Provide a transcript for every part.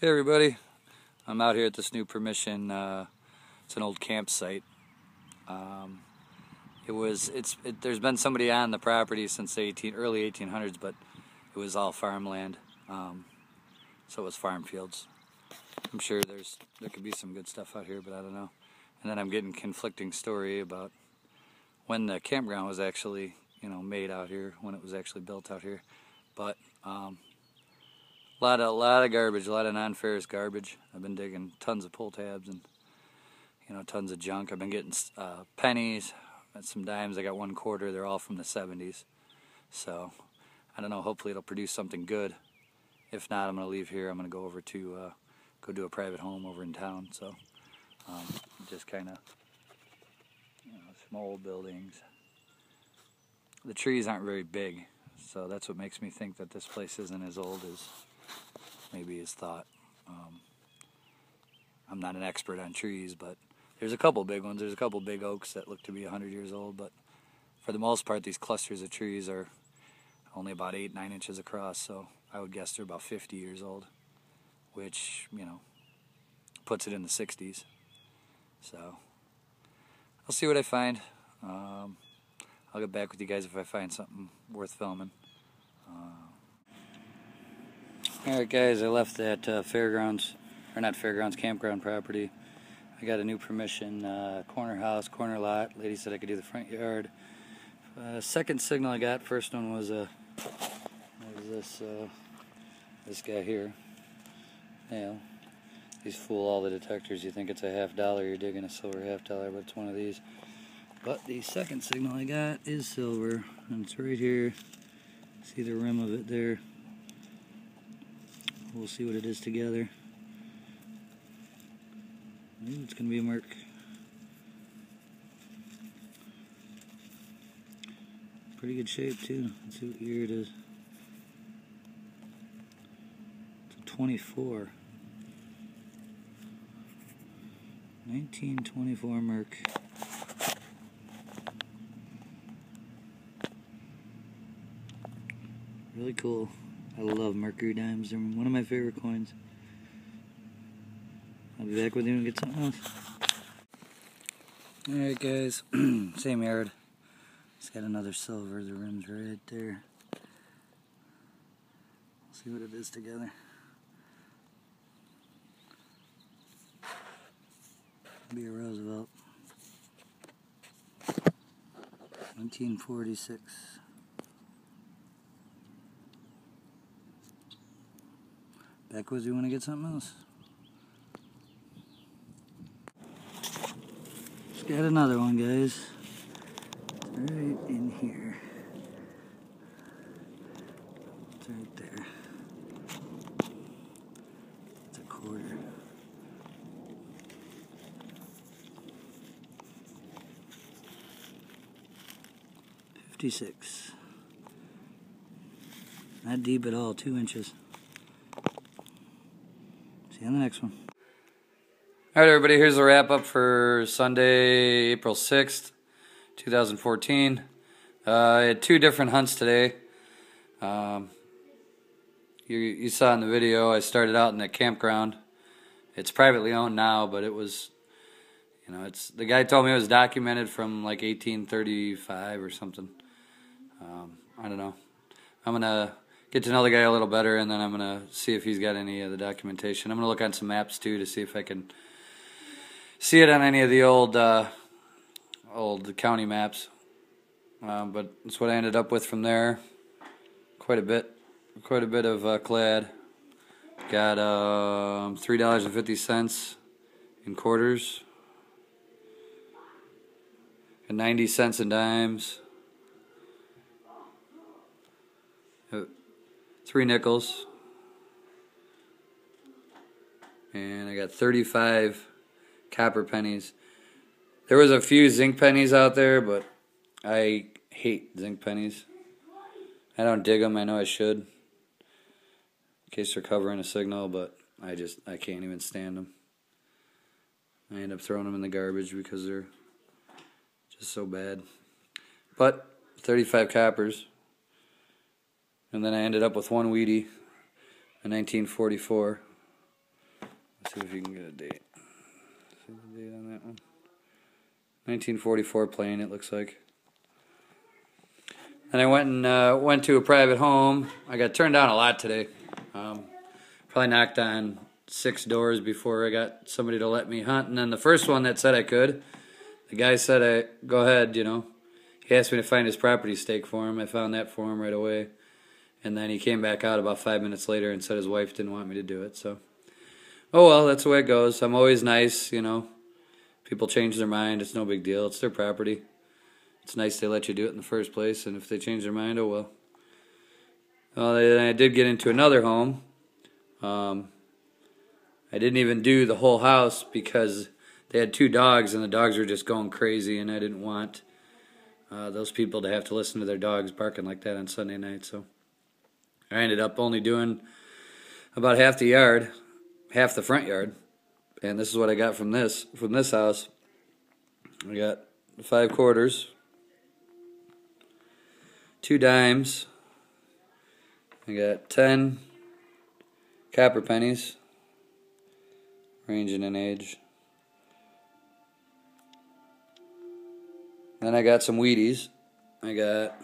Hey everybody, I'm out here at this new permission. It's an old campsite. There's been somebody on the property since the early 1800s, but it was all farmland, so it was farm fields. I'm sure there could be some good stuff out here, but I don't know. And then I'm getting conflicting story about when the campground was actually, made out here, when it was actually built out here. But a lot of garbage, a lot of non-ferrous garbage. I've been digging tons of pull tabs and tons of junk. I've been getting pennies and some dimes. I got 1 quarter. They're all from the 70s. So I don't know. Hopefully it'll produce something good. If not, I'm gonna leave here. I'm gonna go over to go do a private home over in town. So just kind of some old buildings. The trees aren't very big, so that's what makes me think that this place isn't as old as maybe is thought. I'm not an expert on trees, but there's a couple big ones. There's a couple big oaks that look to be 100 years old, but for the most part, these clusters of trees are only about 8-9 inches across, so I would guess they're about 50 years old, which, puts it in the 60s. So I'll see what I find. I'll get back with you guys if I find something worth filming. Alright guys, I left that campground property. I got a new permission, corner house, corner lot. Lady said I could do the front yard. Second signal I got, first one was this guy here. These fool all the detectors. You think it's a $50, you're digging a silver $50, but it's one of these. But the second signal I got is silver, and it's right here. See the rim of it there. We'll see what it is together. Ooh, it's going to be a mark. Pretty good shape too. Let's see what year it is. It's a 24. 1924 mark. Really cool. I love mercury dimes. They're one of my favorite coins. I'll be back with you and get something else. Alright guys, same yard. It's got another silver. The rim's right there. See what it is together. Be a Roosevelt. 1946. Back with you when I get something else. Just got another one, guys. It's right in here. It's right there. It's a quarter. $56. Not deep at all, 2 inches. See you on the next one. Alright everybody, here's the wrap up for Sunday, April 6th, 2014. I had 2 different hunts today. You saw in the video I started out in the campground. It's privately owned now, but it was, the guy told me it was documented from like 1835 or something. I don't know. I'm going to get to know the guy a little better, and then I'm going to see if he's got any of the documentation. I'm going to look on some maps too to see if I can see it on any of the old county maps. But that's what I ended up with from there. Quite a bit of clad. Got $3.50 in quarters, and 90 cents in dimes. 3 nickels, and I got 35 copper pennies. There was a few zinc pennies out there, but I hate zinc pennies. I don't dig them. I know I should, in case they're covering a signal, but I can't even stand them. I end up throwing them in the garbage because they're just so bad. But 35 coppers. And then I ended up with 1 Wheatie, a 1944. See if you can get a date. See the date on that one. 1944 plane, it looks like. And I went to a private home. I got turned down a lot today. Probably knocked on 6 doors before I got somebody to let me hunt. And then the first one that said I could, the guy said, go ahead, you know. He asked me to find his property stake for him. I found that for him right away. And then he came back out about 5 minutes later and said his wife didn't want me to do it. So, oh well, that's the way it goes. I'm always nice, you know. People change their mind. It's no big deal. It's their property. It's nice they let you do it in the first place. And if they change their mind, oh well. Well, then I did get into another home. I didn't even do the whole house because they had 2 dogs and the dogs were just going crazy, and I didn't want those people to have to listen to their dogs barking like that on Sunday night. So I ended up only doing about half the yard, half the front yard, and this is what I got from this house. I got 5 quarters, 2 dimes, I got 10 copper pennies, ranging in age. Then I got some Wheaties. I got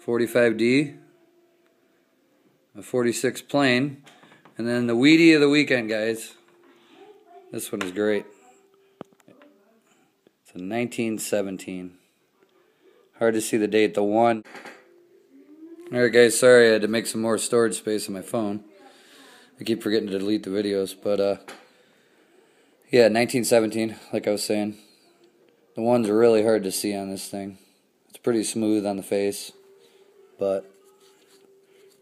45D, a 46 plain, and then the Wheatie of the weekend, guys. This one is great. It's a 1917. Hard to see the date. The one. Alright guys, sorry I had to make some more storage space on my phone. I keep forgetting to delete the videos, but yeah, 1917, like I was saying. The ones are really hard to see on this thing. It's pretty smooth on the face, but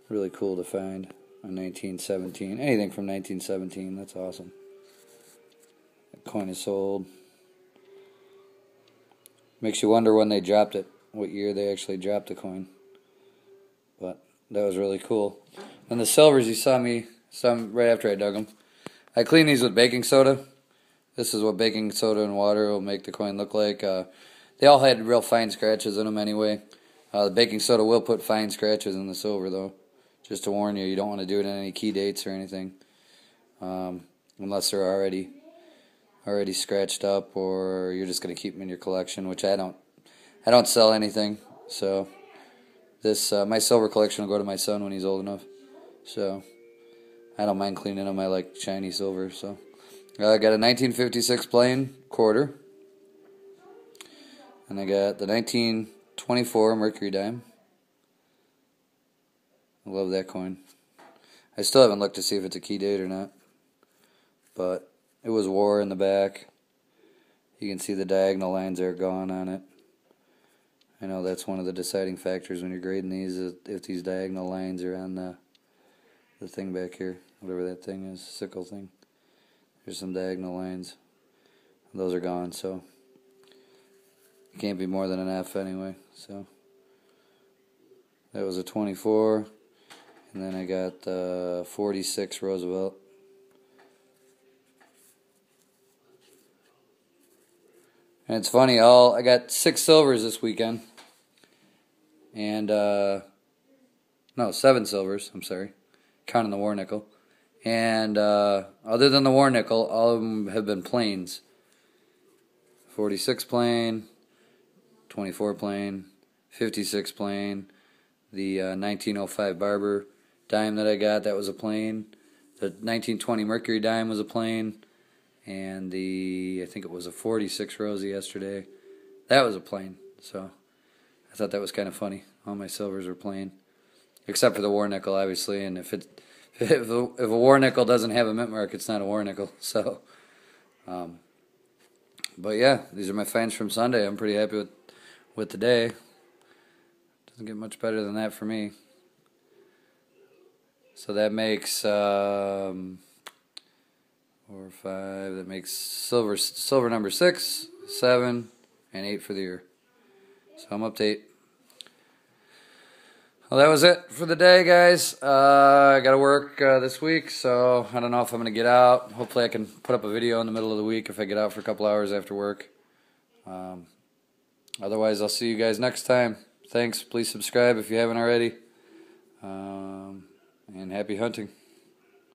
really cool to find a 1917. Anything from 1917, that's awesome. That coin is sold. Makes you wonder when they dropped it, what year they actually dropped the coin. But that was really cool. And the silvers, you saw me some right after I dug them. I clean these with baking soda. This is what baking soda and water will make the coin look like. They all had real fine scratches in them anyway. The baking soda will put fine scratches in the silver though. Just to warn you, you don't want to do it in any key dates or anything. Unless they're already scratched up, or you're just going to keep them in your collection, which I don't sell anything. So this my silver collection will go to my son when he's old enough. So I don't mind cleaning them. I like shiny silver. So I got a 1956 plain quarter, and I got the 1924 mercury dime. I love that coin. I still haven't looked to see if it's a key date or not, but it was war in the back. You can see the diagonal lines are gone on it. I know that's one of the deciding factors when you're grading these, is if these diagonal lines are on the thing back here, whatever that thing is, sickle thing. There's some diagonal lines. Those are gone, so it can't be more than an F anyway. So that was a 24, and then I got the 46 Roosevelt. And it's funny, I got 6 silvers this weekend, and no, 7 silvers, I'm sorry, counting the war nickel. And other than the war nickel, all of them have been plains. 46 plain, 24 plain, 56 plain, the 1905 Barber dime that I got, that was a plain. The 1920 Mercury dime was a plain. And I think it was a 46 Rosie yesterday. That was a plain. So I thought that was kind of funny. All my silvers were plain, except for the war nickel, obviously. And if a war nickel doesn't have a mint mark, it's not a war nickel. So, but yeah, these are my finds from Sunday. I'm pretty happy with the day. Doesn't get much better than that for me. So that makes 4, 5, that makes silver number 6, 7, and 8 for the year. So I'm up to 8. Well, that was it for the day, guys. I got to work this week, so I don't know if I'm going to get out. Hopefully I can put up a video in the middle of the week if I get out for a couple hours after work. Otherwise, I'll see you guys next time. Thanks. Please subscribe if you haven't already. and happy hunting.